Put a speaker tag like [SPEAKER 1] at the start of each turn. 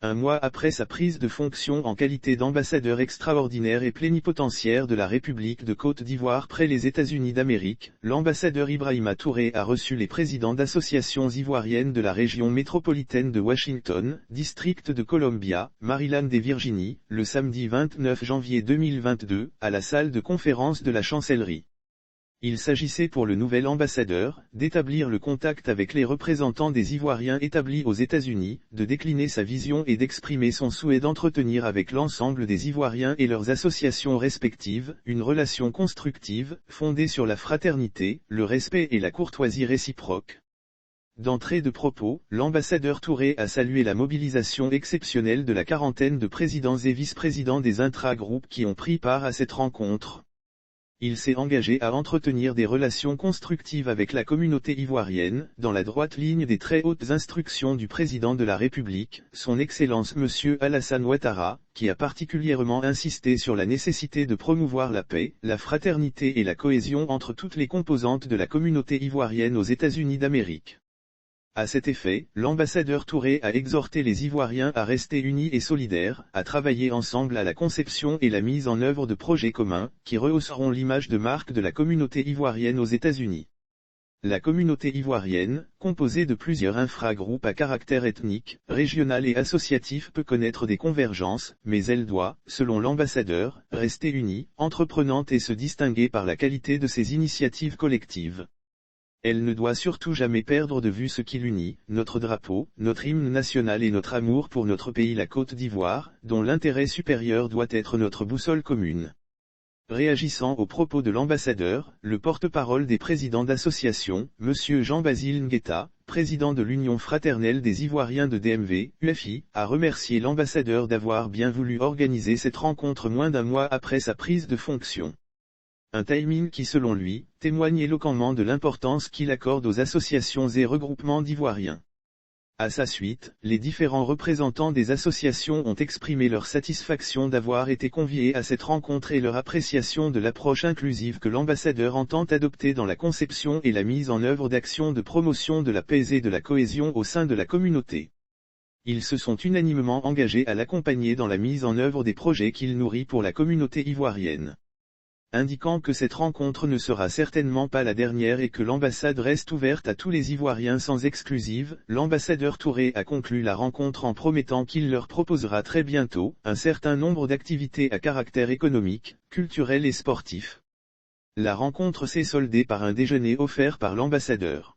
[SPEAKER 1] Un mois après sa prise de fonction en qualité d'ambassadeur extraordinaire et plénipotentiaire de la République de Côte d'Ivoire près les États-Unis d'Amérique, l'ambassadeur Ibrahima Touré a reçu les présidents d'associations ivoiriennes de la région métropolitaine de Washington, district de Columbia, Maryland et Virginie, le samedi 29 janvier 2022, à la salle de conférence de la chancellerie. Il s'agissait pour le nouvel ambassadeur, d'établir le contact avec les représentants des Ivoiriens établis aux États-Unis, de décliner sa vision et d'exprimer son souhait d'entretenir avec l'ensemble des Ivoiriens et leurs associations respectives, une relation constructive, fondée sur la fraternité, le respect et la courtoisie réciproque. D'entrée de propos, l'ambassadeur Touré a salué la mobilisation exceptionnelle de la quarantaine de présidents et vice-présidents des intra-groupes qui ont pris part à cette rencontre. Il s'est engagé à entretenir des relations constructives avec la communauté ivoirienne, dans la droite ligne des très hautes instructions du président de la République, son Excellence M. Alassane Ouattara, qui a particulièrement insisté sur la nécessité de promouvoir la paix, la fraternité et la cohésion entre toutes les composantes de la communauté ivoirienne aux États-Unis d'Amérique. À cet effet, l'ambassadeur Touré a exhorté les Ivoiriens à rester unis et solidaires, à travailler ensemble à la conception et la mise en œuvre de projets communs, qui rehausseront l'image de marque de la communauté ivoirienne aux États-Unis. La communauté ivoirienne, composée de plusieurs infragroupes à caractère ethnique, régional et associatif peut connaître des convergences, mais elle doit, selon l'ambassadeur, rester unie, entreprenante et se distinguer par la qualité de ses initiatives collectives. Elle ne doit surtout jamais perdre de vue ce qui l'unit, notre drapeau, notre hymne national et notre amour pour notre pays la Côte d'Ivoire, dont l'intérêt supérieur doit être notre boussole commune. Réagissant aux propos de l'ambassadeur, le porte-parole des présidents d'associations, M. Jean-Basile Nguetta, président de l'Union fraternelle des Ivoiriens de DMV, UFI, a remercié l'ambassadeur d'avoir bien voulu organiser cette rencontre moins d'un mois après sa prise de fonction. Un timing qui selon lui, témoigne éloquemment de l'importance qu'il accorde aux associations et regroupements d'Ivoiriens. À sa suite, les différents représentants des associations ont exprimé leur satisfaction d'avoir été conviés à cette rencontre et leur appréciation de l'approche inclusive que l'ambassadeur entend adopter dans la conception et la mise en œuvre d'actions de promotion de la paix et de la cohésion au sein de la communauté. Ils se sont unanimement engagés à l'accompagner dans la mise en œuvre des projets qu'il nourrit pour la communauté ivoirienne. Indiquant que cette rencontre ne sera certainement pas la dernière et que l'ambassade reste ouverte à tous les Ivoiriens sans exclusive, l'ambassadeur Touré a conclu la rencontre en promettant qu'il leur proposera très bientôt un certain nombre d'activités à caractère économique, culturel et sportif. La rencontre s'est soldée par un déjeuner offert par l'ambassadeur.